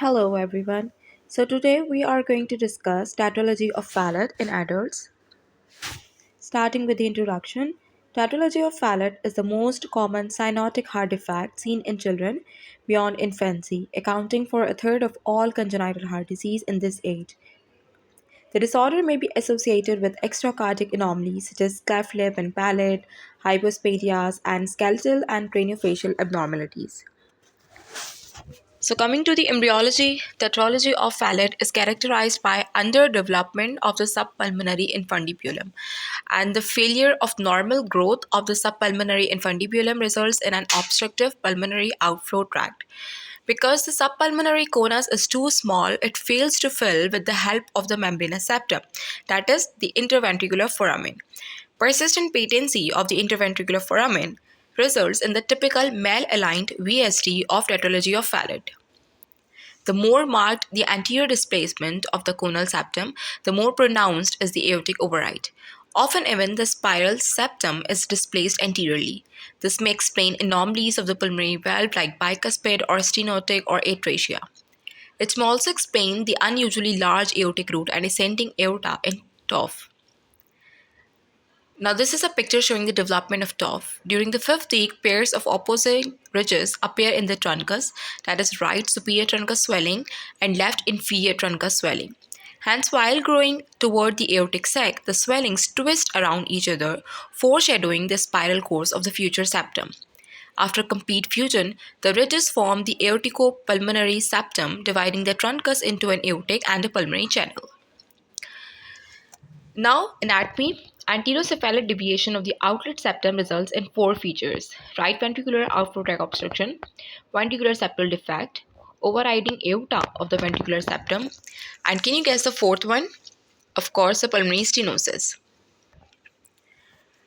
Hello everyone. So today we are going to discuss Tetralogy of Fallot in adults. Starting with the introduction, Tetralogy of Fallot is the most common cyanotic heart defect seen in children beyond infancy, accounting for a third of all congenital heart disease in this age. The disorder may be associated with extracardiac anomalies such as cleft lip and palate, hypospadias, and skeletal and craniofacial abnormalities. So, coming to the embryology, tetralogy of Fallot is characterized by underdevelopment of the subpulmonary infundibulum, and the failure of normal growth of the subpulmonary infundibulum results in an obstructive pulmonary outflow tract. Because the subpulmonary conus is too small, it fails to fill with the help of the membranous septum, that is, the interventricular foramen. Persistent patency of the interventricular foramen results in the typical mal-aligned VSD of tetralogy of Fallot. The more marked the anterior displacement of the conal septum, the more pronounced is the aortic override. Often even the spiral septum is displaced anteriorly. This may explain anomalies of the pulmonary valve like bicuspid or stenotic or atrasia. It may also explain the unusually large aortic root and ascending aorta in TOF. Now, this is a picture showing the development of TOF. During the fifth week, pairs of opposing ridges appear in the truncus, that is, right superior truncus swelling and left inferior truncus swelling. Hence, while growing toward the aortic sac, the swellings twist around each other, foreshadowing the spiral course of the future septum. After complete fusion, the ridges form the aorticopulmonary septum, dividing the truncus into an aortic and a pulmonary channel. Now, anatomy. Anterocephalic deviation of the outlet septum results in four features: right ventricular outflow tract obstruction, ventricular septal defect, overriding aorta of the ventricular septum, and can you guess the fourth one? Of course, the pulmonary stenosis.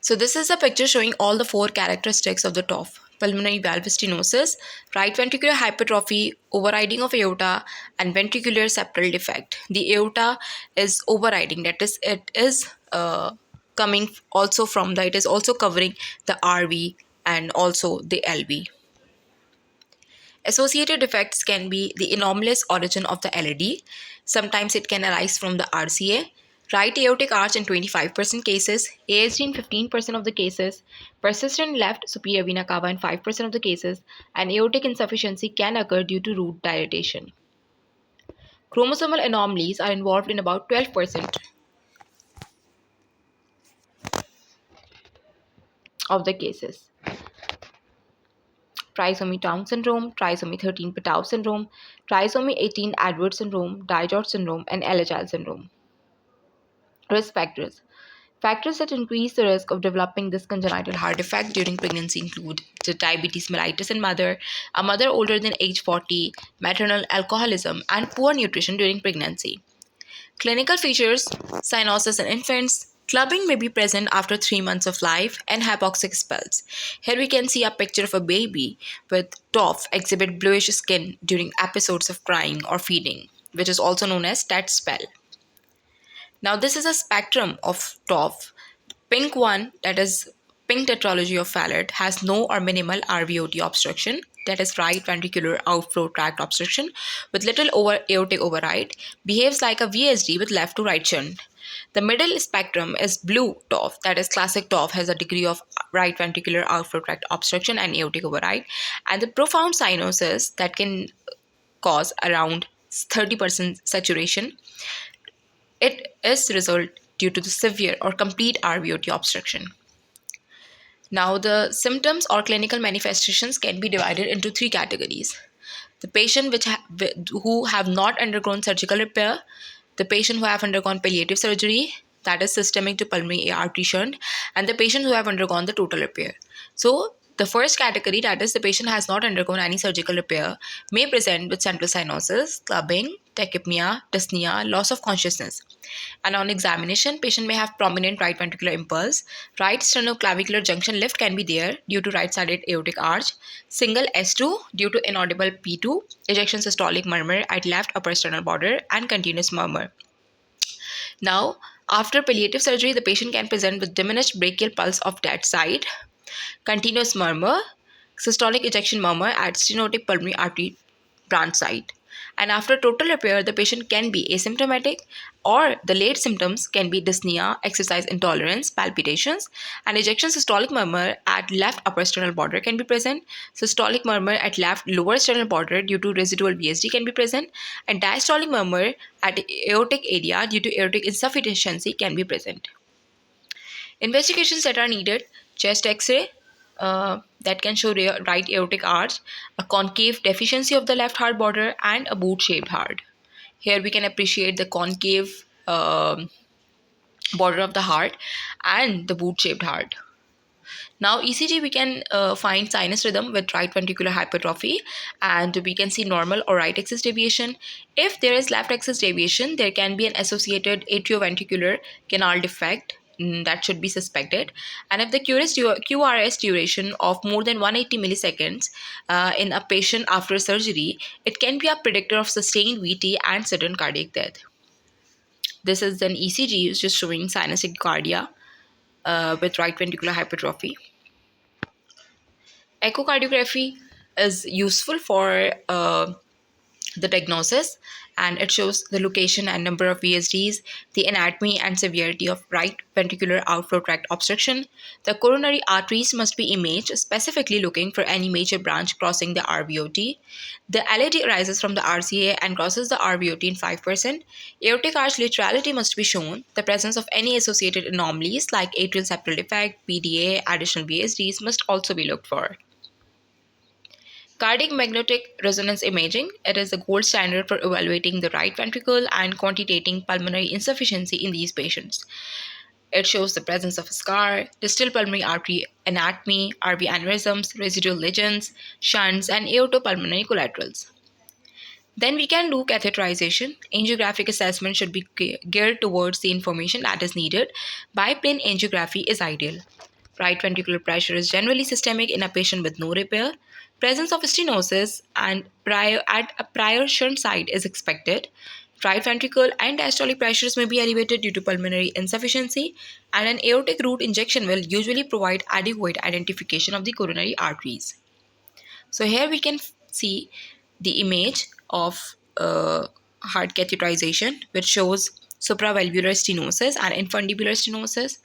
So this is a picture showing all the four characteristics of the TOF: pulmonary valve stenosis, right ventricular hypertrophy, overriding of aorta, and ventricular septal defect. The aorta is overriding, that is, it is coming also from it is also covering the RV and also the LV. Associated defects can be the anomalous origin of the LAD. Sometimes it can arise from the RCA. Right aortic arch in 25% cases, ASD in 15% of the cases, persistent left superior vena cava in 5% of the cases, and aortic insufficiency can occur due to root dilatation. Chromosomal anomalies are involved in about 12% of the cases. Trisomy Town syndrome, trisomy 13 Patau syndrome, trisomy 18 Edwards syndrome, Dijot syndrome, and LHL syndrome. Risk factors. Factors that increase the risk of developing this congenital heart defect during pregnancy include the diabetes mellitus in mother, a mother older than age 40, maternal alcoholism, and poor nutrition during pregnancy. Clinical features: cyanosis in infants, clubbing may be present after 3 months of life, and hypoxic spells. Here we can see a picture of a baby with TOF exhibit bluish skin during episodes of crying or feeding, which is also known as TET spell. Now, this is a spectrum of TOF. Pink one, that is pink tetralogy of Fallot, has no or minimal RVOT obstruction, that is right ventricular outflow tract obstruction, with little aortic override, behaves like a VSD with left to right shunt. The middle spectrum is blue TOF, that is classic TOF, has a degree of right ventricular outflow tract obstruction and aortic override, and the profound cyanosis that can cause around 30% saturation. It is result due to the severe or complete RVOT obstruction. Now, the symptoms or clinical manifestations can be divided into three categories: the patient who have not undergone surgical repair, the patient who have undergone palliative surgery, that is systemic to pulmonary artery shunt, and the patient who have undergone the total repair. So, the first category, that is the patient has not undergone any surgical repair, may present with central cyanosis, clubbing, tachypnea, dyspnea, loss of consciousness. And on examination, patient may have prominent right ventricular impulse, right sternoclavicular junction lift can be there due to right-sided aortic arch, single S2 due to inaudible P2, ejection systolic murmur at left upper sternal border, and continuous murmur. Now, after palliative surgery, the patient can present with diminished brachial pulse of that side, continuous murmur, systolic ejection murmur at stenotic pulmonary artery branch site. And after total repair, the patient can be asymptomatic, or the late symptoms can be dyspnea, exercise intolerance, palpitations, and ejection systolic murmur at left upper sternal border can be present. Systolic murmur at left lower sternal border due to residual VSD can be present, and diastolic murmur at aortic area due to aortic insufficiency can be present. Investigations that are needed: chest X-ray that can show right aortic arch, a concave deficiency of the left heart border, and a boot-shaped heart. Here we can appreciate the concave border of the heart and the boot-shaped heart. Now, ECG, we can find sinus rhythm with right ventricular hypertrophy, and we can see normal or right axis deviation. If there is left axis deviation, there can be an associated atrioventricular canal defect that should be suspected. And if the QRS duration of more than 180 milliseconds in a patient after surgery, it can be a predictor of sustained VT and sudden cardiac death. This is an ECG just showing sinus tachycardia with right ventricular hypertrophy. Echocardiography is useful for the diagnosis, and it shows the location and number of VSDs, the anatomy and severity of right ventricular outflow tract obstruction. The coronary arteries must be imaged, specifically looking for any major branch crossing the RVOT. The LAD arises from the RCA and crosses the RVOT in 5%. Aortic arch laterality must be shown. The presence of any associated anomalies like atrial septal defect, PDA, additional VSDs must also be looked for. Cardiac magnetic resonance imaging, it is the gold standard for evaluating the right ventricle and quantitating pulmonary insufficiency in these patients. It shows the presence of a scar, distal pulmonary artery anatomy, RV aneurysms, residual lesions, shunts, and aortopulmonary collaterals. Then we can do catheterization. Angiographic assessment should be geared towards the information that is needed. Biplane angiography is ideal. Right ventricular pressure is generally systemic in a patient with no repair. Presence of stenosis and at a prior shunt site is expected. Right ventricle and diastolic pressures may be elevated due to pulmonary insufficiency, and an aortic root injection will usually provide adequate identification of the coronary arteries. So here we can see the image of heart catheterization, which shows supravalvular stenosis and infundibular stenosis.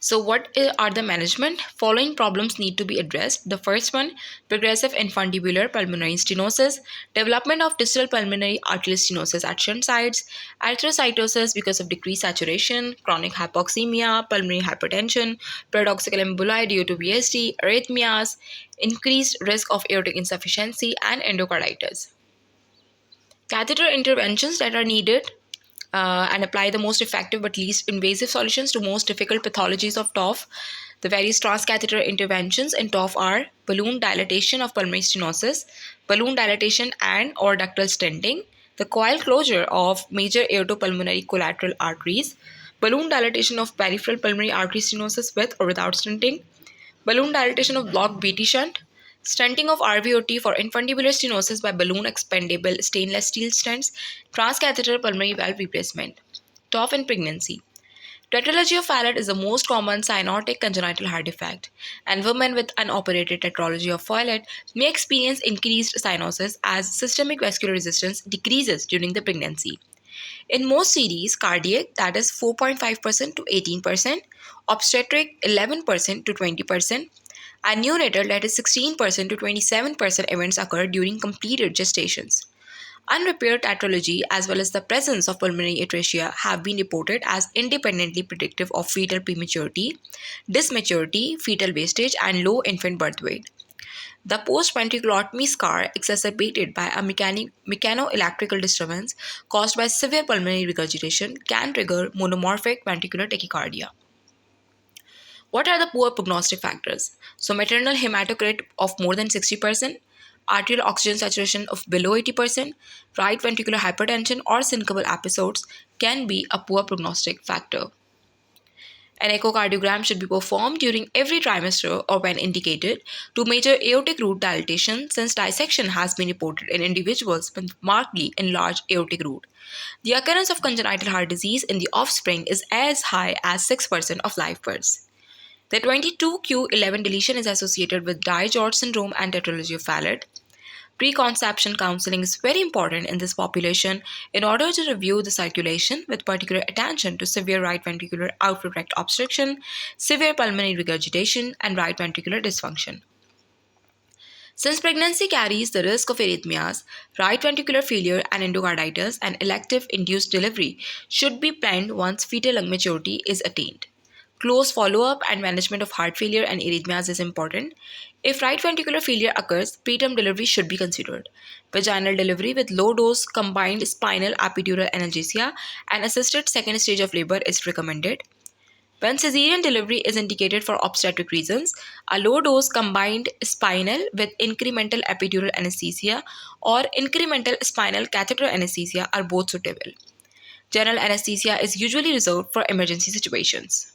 So what are the management? Following problems need to be addressed. The first one, progressive infundibular pulmonary stenosis, development of distal pulmonary arterial stenosis at shunt sites, erythrocytosis because of decreased saturation, chronic hypoxemia, pulmonary hypertension, paradoxical emboli due to VSD, arrhythmias, increased risk of aortic insufficiency, and endocarditis. Catheter interventions that are needed and apply the most effective but least invasive solutions to most difficult pathologies of TOF. The various transcatheter interventions in TOF are balloon dilatation of pulmonary stenosis, balloon dilatation and or ductal stenting, the coil closure of major aortopulmonary collateral arteries, balloon dilatation of peripheral pulmonary artery stenosis with or without stenting, balloon dilatation of blocked BT shunt, stenting of RVOT for infundibular stenosis by balloon expandable stainless steel stents, transcatheter pulmonary valve replacement. TOF in pregnancy. Tetralogy of Fallot is the most common cyanotic congenital heart defect, and women with unoperated tetralogy of Fallot may experience increased cyanosis as systemic vascular resistance decreases during the pregnancy. In most series, cardiac, that is 4.5% to 18%, obstetric 11% to 20%, and neonatal, that is 16% to 27% events occur during completed gestations. Unrepaired tetralogy as well as the presence of pulmonary atresia have been reported as independently predictive of fetal prematurity, dysmaturity, fetal wastage, and low infant birth weight. The post-ventriculotomy scar exacerbated by a mechanoelectrical disturbance caused by severe pulmonary regurgitation can trigger monomorphic ventricular tachycardia. What are the poor prognostic factors? So maternal hematocrit of more than 60%, arterial oxygen saturation of below 80%, right ventricular hypertension or syncopal episodes can be a poor prognostic factor. An echocardiogram should be performed during every trimester or when indicated to measure aortic root dilatation, since dissection has been reported in individuals with markedly enlarged aortic root. The occurrence of congenital heart disease in the offspring is as high as 6% of live births. The 22q11 deletion is associated with Dye-George syndrome and tetralogy of Fallot. Preconception counseling is very important in this population in order to review the circulation with particular attention to severe right ventricular outflow tract obstruction, severe pulmonary regurgitation, and right ventricular dysfunction. Since pregnancy carries the risk of arrhythmias, right ventricular failure and endocarditis, and elective induced delivery should be planned once fetal lung maturity is attained. Close follow up and management of heart failure and arrhythmias is important. If right ventricular failure occurs, preterm delivery should be considered. Vaginal delivery with low dose combined spinal epidural analgesia and assisted second stage of labor is recommended. When caesarean delivery is indicated for obstetric reasons, a low dose combined spinal with incremental epidural anesthesia or incremental spinal catheter anesthesia are both suitable. General anesthesia is usually reserved for emergency situations.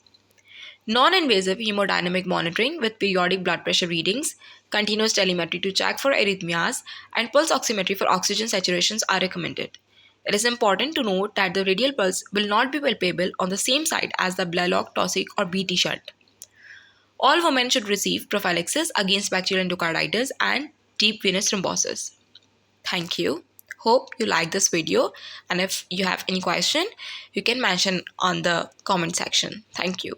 Non-invasive hemodynamic monitoring with periodic blood pressure readings, continuous telemetry to check for arrhythmias, and pulse oximetry for oxygen saturations are recommended. It is important to note that the radial pulse will not be palpable on the same side as the Blalock, Taussig, or BT shunt. All women should receive prophylaxis against bacterial endocarditis and deep venous thrombosis. Thank you. Hope you like this video, and if you have any question, you can mention on the comment section. Thank you.